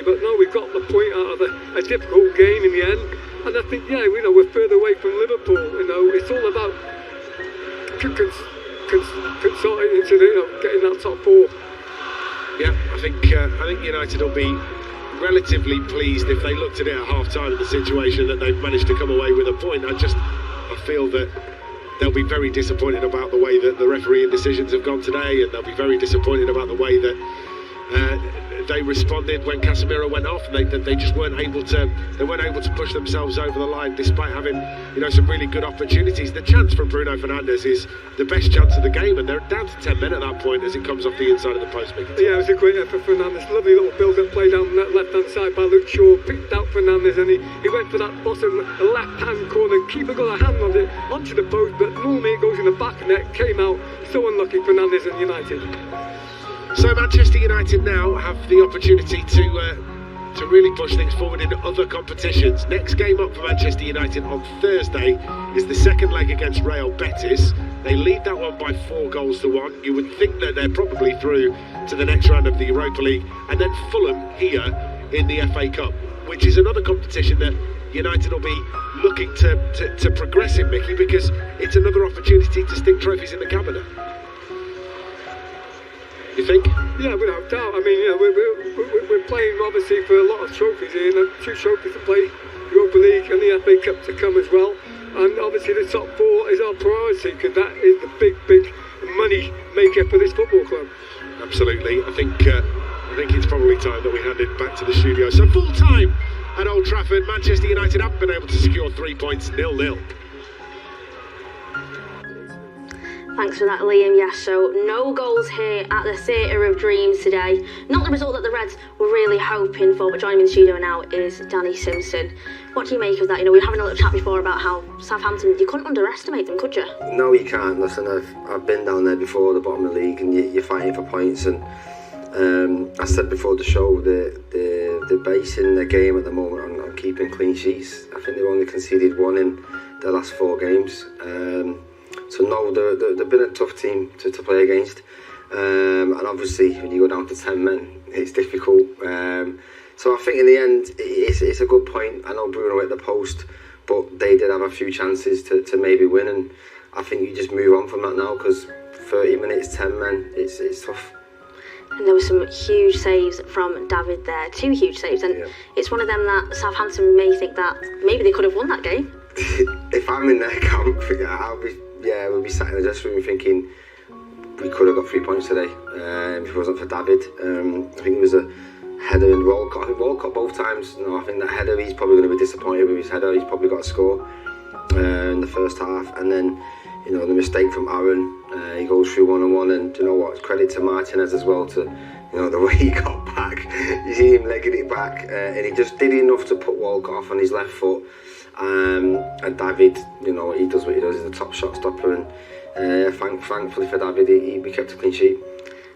me. But no, we got the point out of a difficult game in the end. And I think, yeah, we're further away from Liverpool. It's all about consorting into getting that top four. Yeah, I think United will be relatively pleased if they looked at it at half-time in the situation that they've managed to come away with a point. I feel that they'll be very disappointed about the way that the refereeing decisions have gone today, and they'll be very disappointed about the way that they responded when Casemiro went off, and they just weren't able to push themselves over the line despite having some really good opportunities. The chance from Bruno Fernandes is the best chance of the game, and they're down to 10 men at that point as it comes off the inside of the post. Yeah, it was a great effort for Fernandes. Lovely little build-up play down that left-hand side by Luke Shaw. Picked out Fernandes, and he went for that bottom left-hand corner. Keeper got a hand on it onto the post, but normally it goes in the back net. Came out. So unlucky, Fernandes and United. So Manchester United now have the opportunity to really push things forward in other competitions. Next game up for Manchester United on Thursday is the second leg against Real Betis. They lead that one by 4-1. You would think that they're probably through to the next round of the Europa League, and then Fulham here in the FA Cup, which is another competition that United will be looking to progress in, Mickey, because it's another opportunity to stick trophies in the cabinet. You think? Yeah, without doubt. I mean, we're playing obviously for a lot of trophies here, and 2 trophies to play, Europa League and the FA Cup to come as well. And obviously the top 4 is our priority, because that is the big money maker for this football club. Absolutely. I think it's probably time that we hand it back to the studio. So full time at Old Trafford. Manchester United haven't been able to secure 3 points, 0-0. Thanks for that, Liam. Yes, so no goals here at the Theatre of Dreams today. Not the result that the Reds were really hoping for, but joining me in the studio now is Danny Simpson. What do you make of that? We were having a little chat before about how Southampton, you couldn't underestimate them, could you? No, you can't. Listen, I've been down there before, the bottom of the league, and you're fighting for points. And I said before the show, they're basing their game at the moment on keeping clean sheets. I think they've only conceded 1 in the last 4 games. So no, they've been a tough team to play against, and obviously when you go down to 10 men, it's difficult. So I think in the end, it's a good point. I know Bruno hit the post, but they did have a few chances to maybe win, and I think you just move on from that now, because 30 minutes, 10 men, it's tough. And there were some huge saves from David there, 2 huge saves, and it's one of them that Southampton may think that maybe they could have won that game. If I'm in their camp, we'll be sat in the dressing room thinking we could have got 3 points today if it wasn't for David. I think it was a header in Walcott. I think Walcott both times. I think that header, he's probably going to be disappointed with his header. He's probably got a score in the first half, and then the mistake from Aaron. He goes through 1-on-1, and you know what? Credit to Martinez as well to the way he got back. You see him legging it back, and he just did enough to put Walcott off on his left foot. And David, he does what he does. He's a top shot stopper, and thankfully for David, he kept a clean sheet.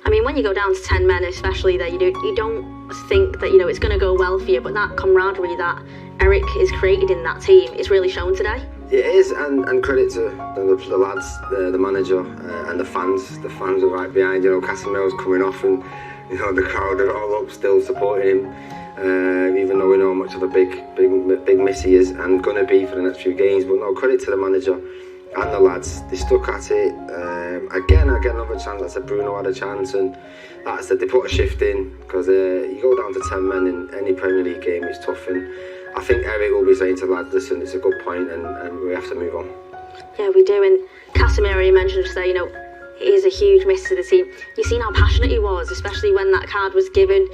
I mean, when you go down to 10 men, especially there, you don't think that it's going to go well for you. But that camaraderie that Erik has created in that team is really shown today. It is, and credit to the lads, the manager, and the fans. The fans are right behind. Casemiro's coming off, and the crowd are all up still supporting him. Even though we know how much of a big miss he is and going to be for the next few games. But no, credit to the manager and the lads. They stuck at it. Again, another chance. I said Bruno had a chance, and like I said, they put a shift in, because you go down to 10 men in any Premier League game, it's tough. And I think Erik will be saying to the lads, listen, it's a good point, and we have to move on. Yeah, we do. And Casemiro, you mentioned just there, it is a huge miss to the team. You've seen how passionate he was, especially when that card was given.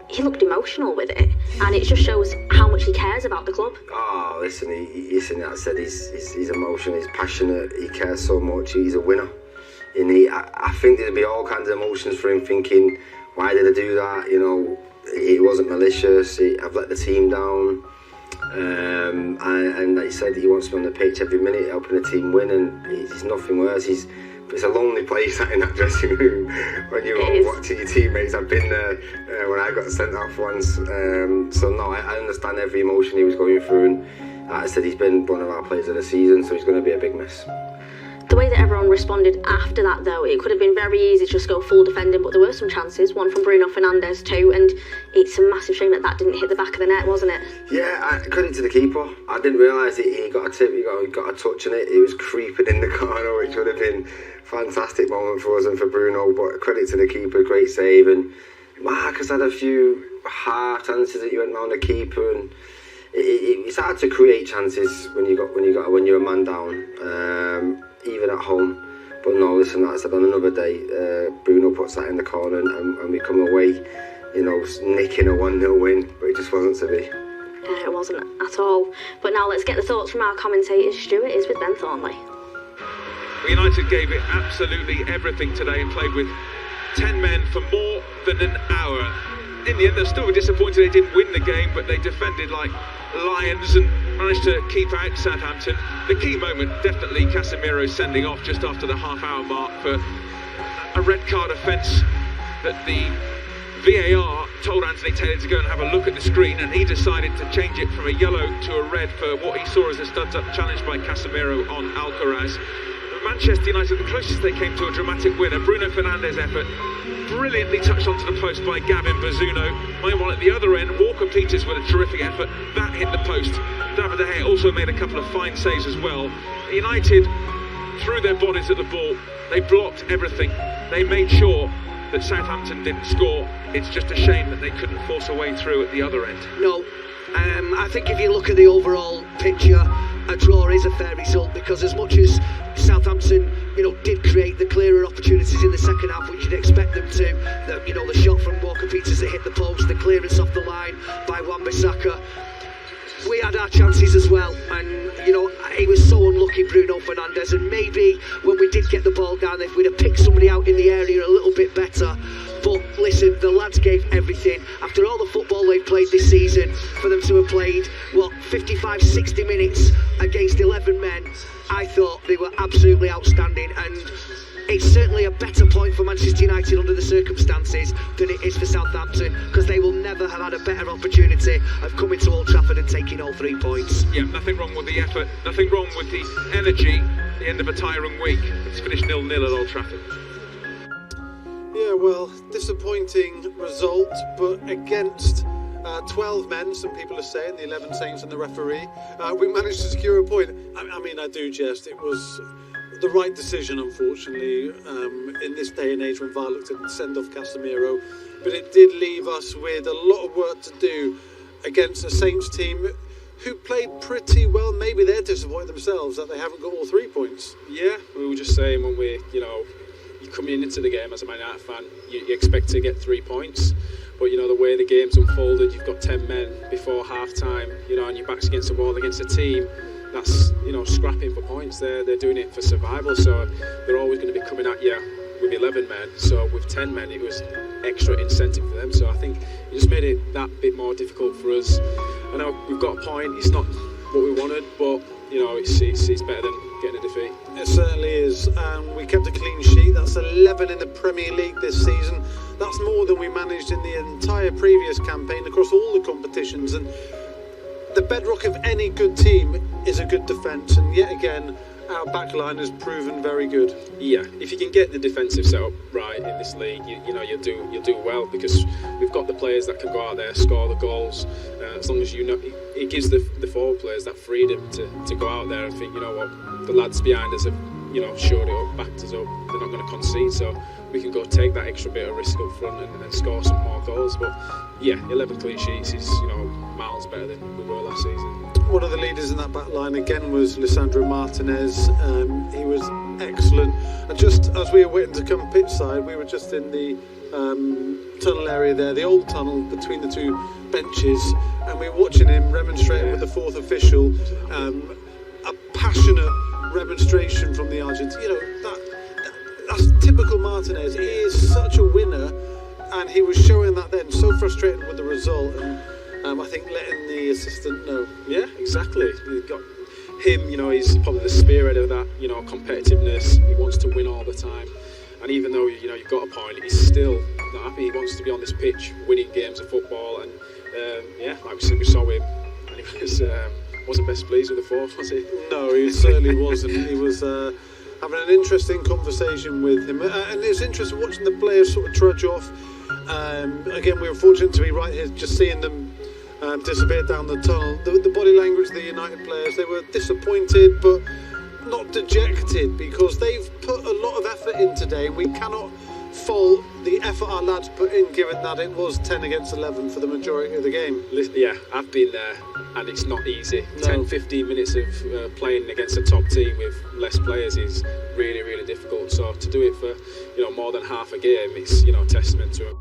He looked emotional with it, and it just shows how much he cares about the club. Oh, listen, like I said, he's emotional, he's passionate, he cares so much, he's a winner. And I think there'd be all kinds of emotions for him, thinking, why did I do that? It wasn't malicious, I've let the team down. And like you said, he wants to be on the pitch every minute, helping the team win, and it's nothing worse. It's a lonely place in that dressing room when you're all watching your teammates. I've been there when I got sent off once. So no, I understand every emotion he was going through, and like I said, he's been one of our players of the season, so he's going to be a big miss. The way that everyone responded after that, though, it could have been very easy to just go full defending, but there were some chances, one from Bruno Fernandes too, and it's a massive shame that didn't hit the back of the net, wasn't it? Yeah, credit to the keeper. I didn't realise he got a tip, he got a touch on it. He was creeping in the corner, which would have been a fantastic moment for us and for Bruno, but credit to the keeper, great save. And Marcus had a few half chances that you went round the keeper, and it's hard to create chances when you're a man down, even at home. But no, listen, like I said, on another day, Bruno puts that in the corner, and we come away, nicking a 1-0 win, but it just wasn't to be. It wasn't at all. But now let's get the thoughts from our commentators. Stuart is with Ben Thornley. United gave it absolutely everything today and played with 10 men for more than an hour. In the end, they're still disappointed they didn't win the game, but they defended like lions and managed to keep out Southampton. The key moment, definitely Casemiro sending off just after the half-hour mark for a red card offence that the VAR told Anthony Taylor to go and have a look at the screen, and he decided to change it from a yellow to a red for what he saw as a studs-up challenge by Casemiro on Alcaraz. Manchester United, the closest they came to a dramatic win, a Bruno Fernandes effort, brilliantly touched onto the post by Gavin Bazzuno. Meanwhile, at the other end, Walker Peters with a terrific effort, that hit the post. David De Gea also made a couple of fine saves as well. United threw their bodies at the ball, they blocked everything, they made sure that Southampton didn't score. It's just a shame that they couldn't force a way through at the other end. No, I think if you look at the overall picture, a draw is a fair result, because as much as Southampton, did create the clearer opportunities in the second half, which you'd expect them to, the shot from Walker Peters that hit the post, the clearance off the line by Wan-Bissaka, we had our chances as well, and he was so unlucky, Bruno Fernandes, and maybe when we did get the ball down, if we'd have picked somebody out in the area a little bit better. But listen, the lads gave everything. After all the football they've played this season, for them to have played 55, 60 minutes against 11 men, I thought they were absolutely outstanding, and it's certainly a better point for Manchester United under the circumstances than it is for Southampton, because they will never have had a better opportunity of coming to Old Trafford and taking all 3 points. Yeah, nothing wrong with the effort, nothing wrong with the energy at the end of a tiring week. It's finished 0-0 at Old Trafford. Yeah, well, disappointing result, but against 12 men, some people are saying, the 11 Saints and the referee, we managed to secure a point. I mean, I do jest, it was the right decision, unfortunately, in this day and age when VAR looked at send off Casemiro, but it did leave us with a lot of work to do against a Saints team who played pretty well. Maybe they're disappointed themselves that they haven't got all 3 points. Yeah, we were just saying when you're coming into the game as a Man United fan, you expect to get 3 points, but the way the game's unfolded, you've got 10 men before half time, and your back's against the wall against a team that's scrapping for points. They're doing it for survival, so they're always going to be coming at you with 11 men. So with 10 men, it was extra incentive for them. So I think it just made it that bit more difficult for us. I know we've got a point. It's not what we wanted, but it's better than getting a defeat. It certainly is. We kept a clean sheet. That's 11 in the Premier League this season. That's more than we managed in the entire previous campaign across all the competitions. And the bedrock of any good team is a good defence, and yet again our back line has proven very good. Yeah, if you can get the defensive setup right in this league, you'll do well, because we've got the players that can go out there, score the goals, as long as it gives the forward players that freedom to go out there and think, the lads behind us have showed it up, backed us up, they're not going to concede, so we can go take that extra bit of risk up front and score some more goals. But yeah, 11 clean sheets is miles better than we were last season. One of the leaders in that back line again was Lisandro Martinez. He was excellent, and just as we were waiting to come pitch side, we were just in the tunnel area there, the old tunnel between the 2 benches, and we were watching him remonstrating with the 4th official. A passionate remonstration from the Argentine. That's typical Martinez. He is such a winner, and he was showing that then, so frustrated with the result, and I think letting the assistant know. Yeah, exactly. You've got him, he's probably the spearhead of that, competitiveness. He wants to win all the time, and even though you've got a point, he's still not happy. He wants to be on this pitch winning games of football, and like we saw him, and he wasn't best pleased with the 4th, was he? No, he certainly wasn't. He was having an interesting conversation with him, and it's interesting watching the players sort of trudge off. Again, we were fortunate to be right here, just seeing them disappear down the tunnel. The body language of the United players, they were disappointed but not dejected, because they've put a lot of effort in today, and we cannot fault the effort our lads put in, given that it was 10 against 11 for the majority of the game. Yeah, I've been there, and it's not easy. No. 10-15 minutes of playing against a top team with less players is really, really difficult. So to do it for more than half a game, it's testament to it.